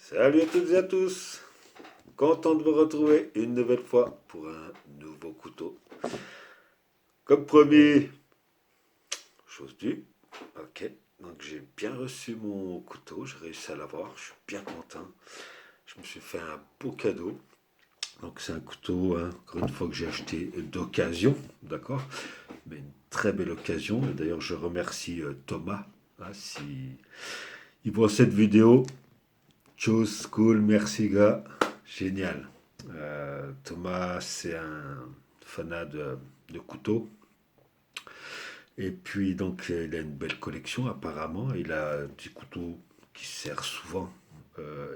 Salut à toutes et à tous, content de vous retrouver une nouvelle fois pour un nouveau couteau. Comme promis, chose due, ok, donc j'ai bien reçu mon couteau, j'ai réussi à l'avoir, je suis bien content. Je me suis fait un beau cadeau, donc c'est un couteau, hein, encore une fois que j'ai acheté d'occasion, d'accord, mais une très belle occasion, et d'ailleurs je remercie Thomas, hein, si il voit cette vidéo. Chose cool, merci gars. Génial. Thomas, c'est un fanat de couteaux. Et puis, donc, il a une belle collection apparemment. Il a des couteaux qui servent souvent.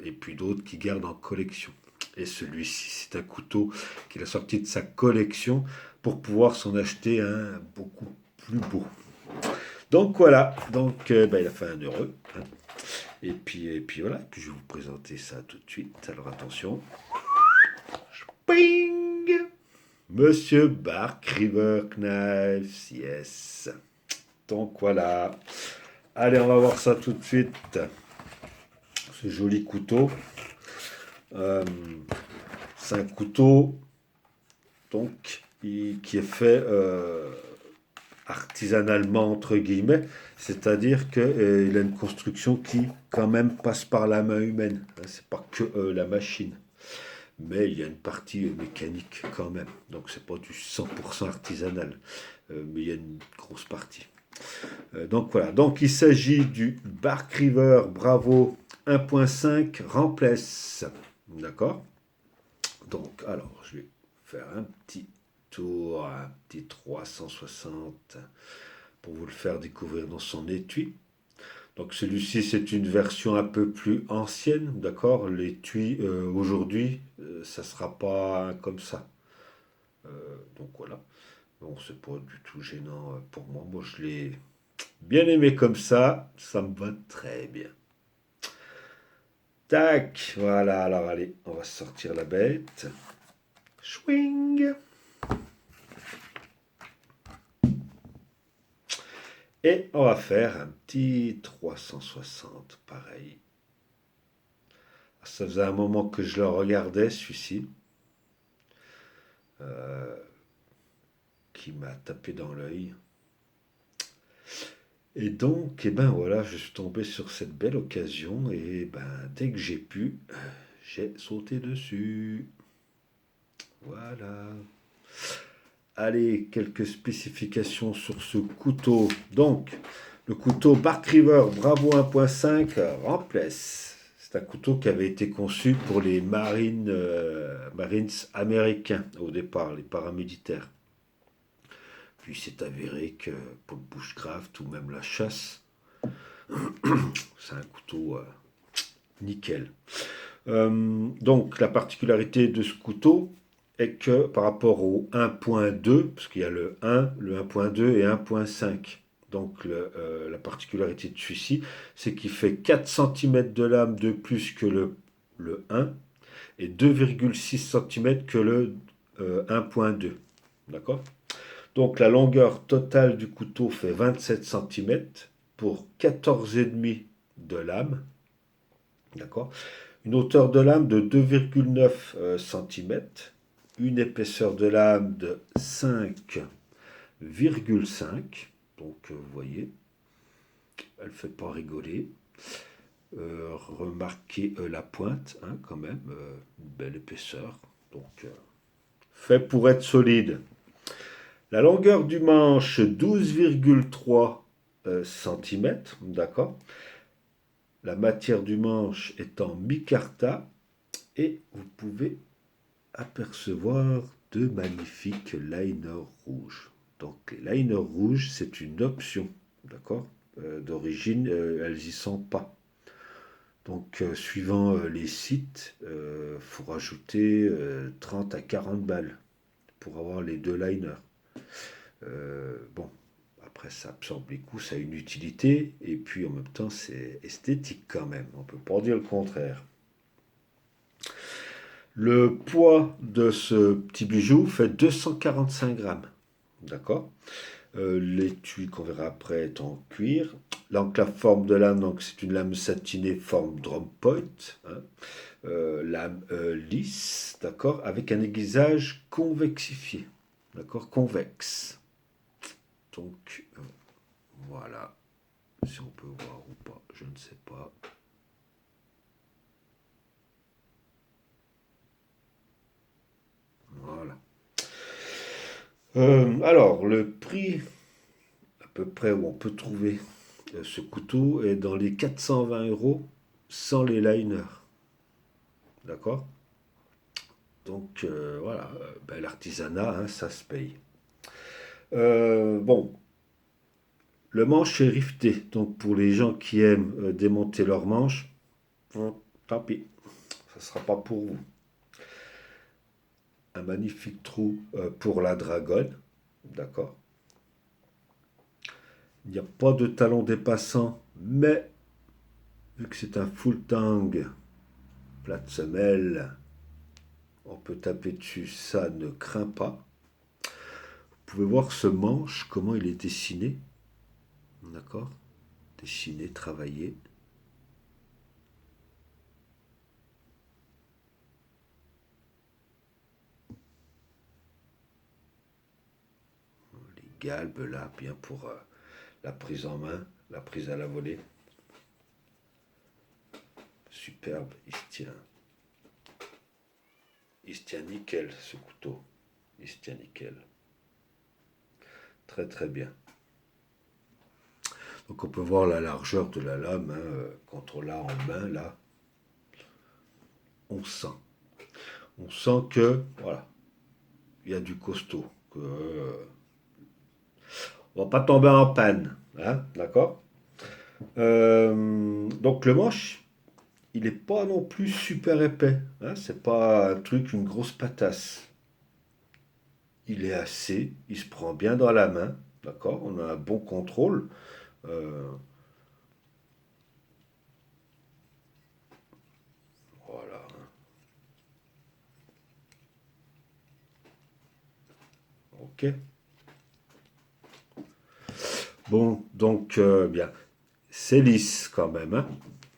Et puis d'autres qui gardent en collection. Et celui-ci, c'est un couteau qu'il a sorti de sa collection pour pouvoir s'en acheter un beaucoup plus beau. Donc voilà, donc il a fait un heureux, hein. Et puis voilà, et puis je vais vous présenter ça tout de suite. Alors attention. Ping! Monsieur Bark River Knives, yes. Donc voilà. Allez, on va voir ça tout de suite. Ce joli couteau. Euh, c'est un couteau donc qui est fait artisanalement entre guillemets, c'est-à-dire qu'il a une construction qui quand même passe par la main humaine. Hein, c'est pas que la machine. Mais il y a une partie mécanique quand même. Donc c'est pas du 100% artisanal, mais il y a une grosse partie. Donc voilà, donc il s'agit du Bark River Bravo 1.5 Remplace. D'accord. Donc alors je vais faire un petit tour, un petit 360 pour vous le faire découvrir dans son étui. Donc celui-ci, c'est une version un peu plus ancienne, d'accord. L'étui, aujourd'hui, ça ne sera pas comme ça. Donc voilà. Bon, c'est pas du tout gênant pour moi. Moi, je l'ai bien aimé comme ça me va très bien. Tac, voilà, alors allez, on va sortir la bête. Swing. Et on va faire un petit 360, pareil. Ça faisait un moment que je le regardais, celui-ci. Euh, qui m'a tapé dans l'œil. Et donc, voilà, je suis tombé sur cette belle occasion et dès que j'ai pu, j'ai sauté dessus. Voilà. Allez, quelques spécifications sur ce couteau. Donc, le couteau Bark River Bravo 1.5 Remplace. C'est un couteau qui avait été conçu pour les Marines américains au départ, les paramilitaires. Puis c'est avéré que pour le bushcraft ou même la chasse, c'est un couteau nickel. Donc la particularité de ce couteau est que par rapport au 1.2, parce qu'il y a le 1, le 1.2 et 1.5, donc la particularité de celui-ci, c'est qu'il fait 4 cm de lame de plus que le 1 et 2,6 cm que le 1.2. D'accord. Donc la longueur totale du couteau fait 27 cm pour 14,5 de lame. D'accord. Une hauteur de lame de 2,9 cm. Une épaisseur de lame de 5,5. Donc vous voyez, elle ne fait pas rigoler. Remarquez la pointe, hein, quand même. Une belle épaisseur. Donc fait pour être solide. La longueur du manche, 12,3 cm, d'accord. La matière du manche est en micarta et vous pouvez apercevoir de magnifiques liners rouges. Donc les liners rouges, c'est une option, d'accord. D'origine, elles n'y sont pas. Donc suivant les sites, il faut rajouter 30 à 40 balles pour avoir les deux liners. Bon, après ça absorbe les coûts, ça a une utilité, et puis en même temps c'est esthétique quand même, on peut pas dire le contraire. Le poids de ce petit bijou fait 245 grammes, d'accord. L'étui qu'on verra après est en cuir. Donc la forme de lame, donc c'est une lame satinée forme drum point, hein. Lame lisse, d'accord, avec un aiguisage convexifié, d'accord, convexe. Donc voilà, si on peut voir ou pas, je ne sais pas. Voilà. Alors, le prix à peu près où on peut trouver ce couteau est dans les 420 euros sans les liners. D'accord. Donc voilà, ben, l'artisanat, hein, ça se paye. Bon, le manche est rifté. Donc pour les gens qui aiment démonter leur manche, tant pis, ça ne sera pas pour vous. Un magnifique trou pour la dragonne. D'accord. Il n'y a pas de talon dépassant, mais vu que c'est un full tang, plate semelle, on peut taper dessus, ça ne craint pas. Vous pouvez voir ce manche, comment il est dessiné. D'accord. Dessiné, travaillé. Les galbes là, bien pour la prise en main, la prise à la volée. Superbe, il se tient. Il se tient nickel ce couteau. Il se tient nickel. Très très bien. Donc on peut voir la largeur de la lame, hein, quand on l'a en main là. On sent. On sent que, voilà, il y a du costaud. Que, on va pas tomber en panne. Hein, d'accord. Donc le manche, il n'est pas non plus super épais. Hein, c'est pas un truc, une grosse patasse. Il est assez, il se prend bien dans la main. D'accord. On a un bon contrôle. Euh, voilà. Ok. Bon, donc, bien. C'est lisse quand même, hein.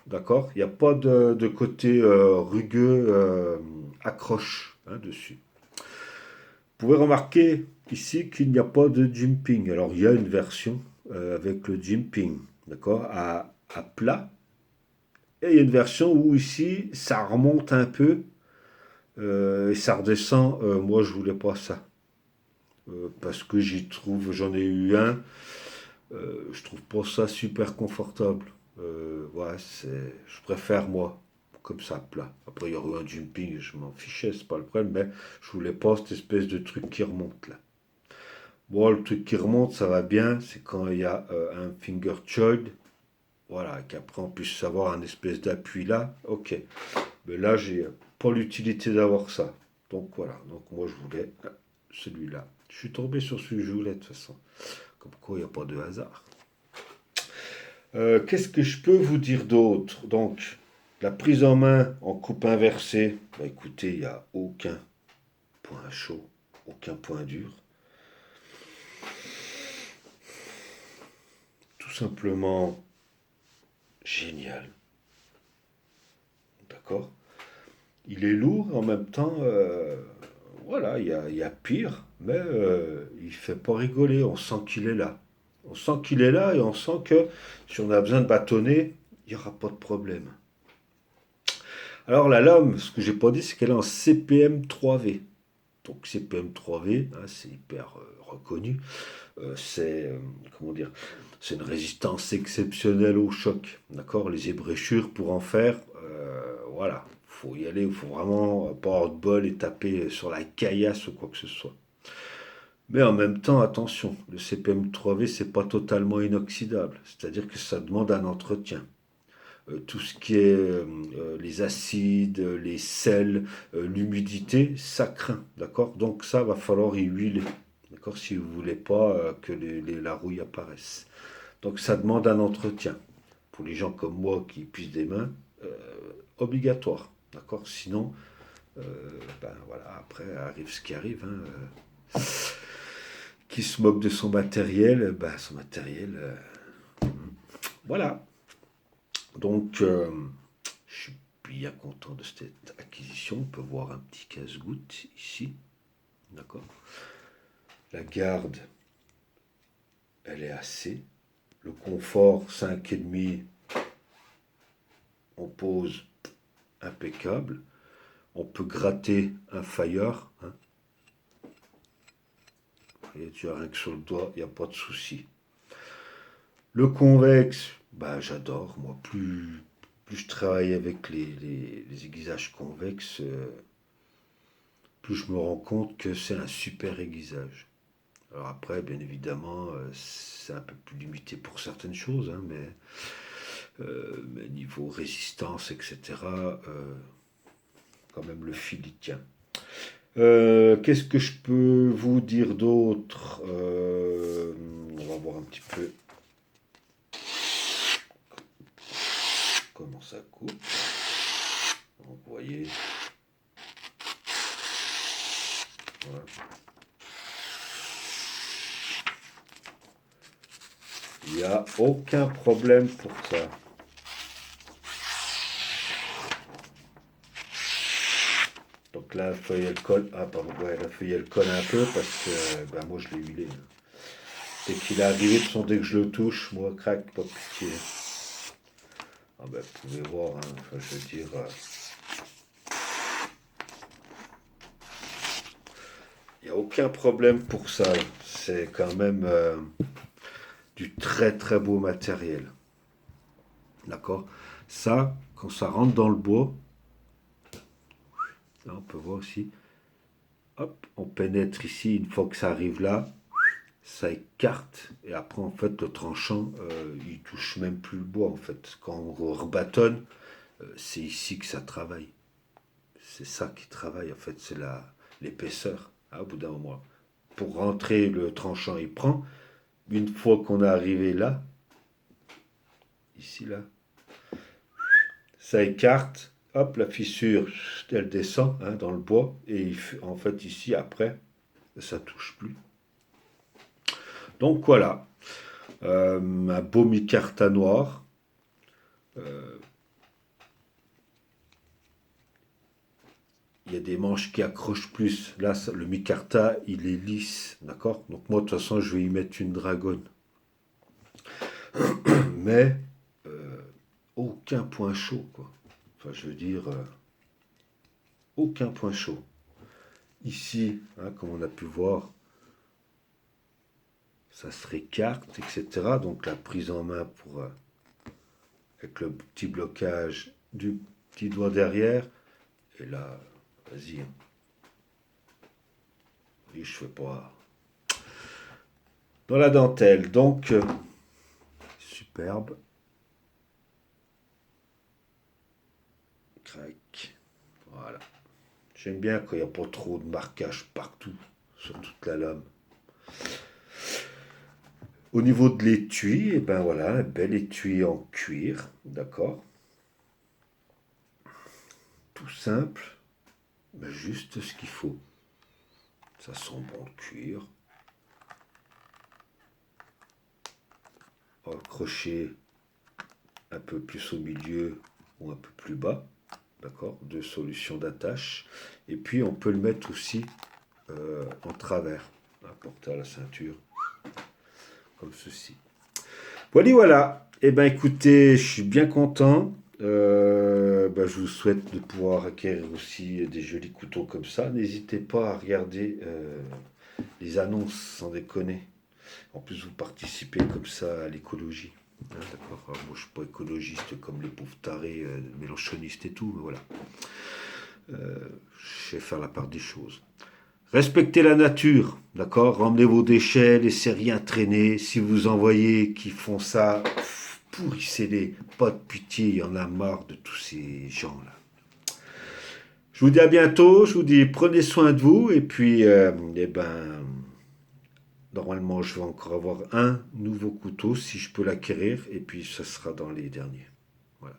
D'accord. Il n'y a pas de côté rugueux accroche, hein, dessus. Vous pouvez remarquer ici qu'il n'y a pas de jimping. Alors, il y a une version avec le jimping, d'accord, à plat. Et il y a une version où ici, ça remonte un peu et ça redescend. Moi, je voulais pas ça. Parce que j'en ai eu un, je trouve pas ça super confortable. Ouais, je préfère moi, comme ça, plat. Après, il y aurait eu un jumping, je m'en fichais, c'est pas le problème, mais je voulais pas cette espèce de truc qui remonte là. Bon, le truc qui remonte, ça va bien, c'est quand il y a un finger choid, voilà, qu'après on puisse avoir un espèce d'appui là, ok. Mais là, j'ai pas l'utilité d'avoir ça. Donc voilà, donc moi je voulais celui-là. Je suis tombé sur celui que je voulais de toute façon. Comme quoi, il n'y a pas de hasard. Qu'est-ce que je peux vous dire d'autre? Donc, la prise en main en coupe inversée, bah écoutez, il n'y a aucun point chaud, aucun point dur. Tout simplement génial. D'accord. Il est lourd en même temps. Voilà, il y a pire, mais il fait pas rigoler. On sent qu'il est là. On sent qu'il est là et on sent que si on a besoin de bâtonner, il n'y aura pas de problème. Alors la lame, ce que j'ai pas dit, c'est qu'elle est en CPM 3V. Donc CPM 3V, hein, c'est hyper reconnu. C'est comment dire, c'est une résistance exceptionnelle au choc. D'accord, les ébréchures pour en faire, voilà, faut y aller, il faut vraiment pas avoir de bol et taper sur la caillasse ou quoi que ce soit. Mais en même temps, attention, le CPM 3V, c'est pas totalement inoxydable, c'est-à-dire que ça demande un entretien. Tout ce qui est les acides, les sels, l'humidité, ça craint, d'accord. Donc ça, va falloir y huiler, d'accord, si vous voulez pas que la rouille apparaisse. Donc ça demande un entretien. Pour les gens comme moi qui puissent des mains, euh, obligatoire, d'accord. Sinon, ben voilà, après arrive ce qui arrive, hein. qui se moque de son matériel, bah, son matériel, voilà. Donc, je suis bien content de cette acquisition. On peut voir un petit casse-goutte ici, d'accord. La garde, elle est assez. Le confort, 5,5, on pose impeccable. On peut gratter un failleur. Hein. Et tu as rien que sur le doigt, il n'y a pas de souci. Le convexe, bah, j'adore. Moi, plus je travaille avec les aiguisages convexes, plus je me rends compte que c'est un super aiguisage. Alors après, bien évidemment, c'est un peu plus limité pour certaines choses, hein, mais niveau résistance, etc., quand même le fil il tient. Qu'est-ce que je peux vous dire d'autre? On va voir un petit peu comment ça coupe. Donc, vous voyez. Voilà. Il n'y a aucun problème pour ça. Donc là, la feuille elle colle. Ah pardon, ouais, la feuille elle colle un peu parce que ben, moi je l'ai huilé. Dès qu'il est arrivé, de toute façon, dès que je le touche, moi craque, pas de pitié. Ah ben vous pouvez voir, hein, enfin, je veux dire. Il n'y a aucun problème pour ça. C'est quand même du très très beau matériel. D'accord. Ça, quand ça rentre dans le bois, là on peut voir aussi, hop, on pénètre ici, une fois que ça arrive là, ça écarte, et après en fait le tranchant, il touche même plus le bois en fait. Quand on rebâtonne, c'est ici que ça travaille. C'est ça qui travaille en fait, c'est l'épaisseur, hein, au bout d'un moment. Pour rentrer le tranchant, il prend. Une fois qu'on est arrivé là, ici là, ça écarte, hop, la fissure, elle descend hein, dans le bois, et en fait ici après, ça touche plus. Donc voilà, un beau micarta noir. Euh, Il y a des manches qui accrochent plus. Là, le micarta, il est lisse, d'accord. Donc moi, de toute façon, je vais y mettre une dragonne. Mais aucun point chaud, quoi. Enfin, je veux dire, aucun point chaud. Ici, hein, comme on a pu voir, ça se récarte, etc. Donc la prise en main pour avec le petit blocage du petit doigt derrière. Et là, vas-y. Hein. Oui, je fais pas dans la dentelle. Donc, superbe. Crac. Voilà. J'aime bien quand il n'y a pas trop de marquage partout, sur toute la lame. Au niveau de l'étui, et ben voilà, un bel étui en cuir, d'accord. Tout simple, mais juste ce qu'il faut. Ça sent bon le cuir. Accroché un peu plus au milieu ou un peu plus bas, d'accord. Deux solutions d'attache. Et puis on peut le mettre aussi en travers, porté à la ceinture, comme ceci. Voilà, voilà. Eh ben écoutez, je suis bien content. Je vous souhaite de pouvoir acquérir aussi des jolis couteaux comme ça. N'hésitez pas à regarder les annonces, sans déconner. En plus, vous participez comme ça à l'écologie. Hein, d'accord. Alors, moi, je suis pas écologiste comme les pauvres tarés mélanchonistes et tout, mais voilà. Je sais faire la part des choses. Respectez la nature, d'accord. Ramenez vos déchets, laissez rien traîner. Si vous en voyez qui font ça, pourrissez-les. Pas de pitié, il y en a marre de tous ces gens-là. Je vous dis à bientôt, je vous dis prenez soin de vous, et puis, normalement, je vais encore avoir un nouveau couteau, si je peux l'acquérir, et puis ce sera dans les derniers. Voilà.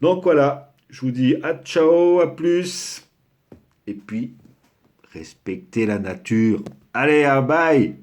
Donc voilà, je vous dis à ciao, à plus, et puis respectez la nature. Allez, à bye!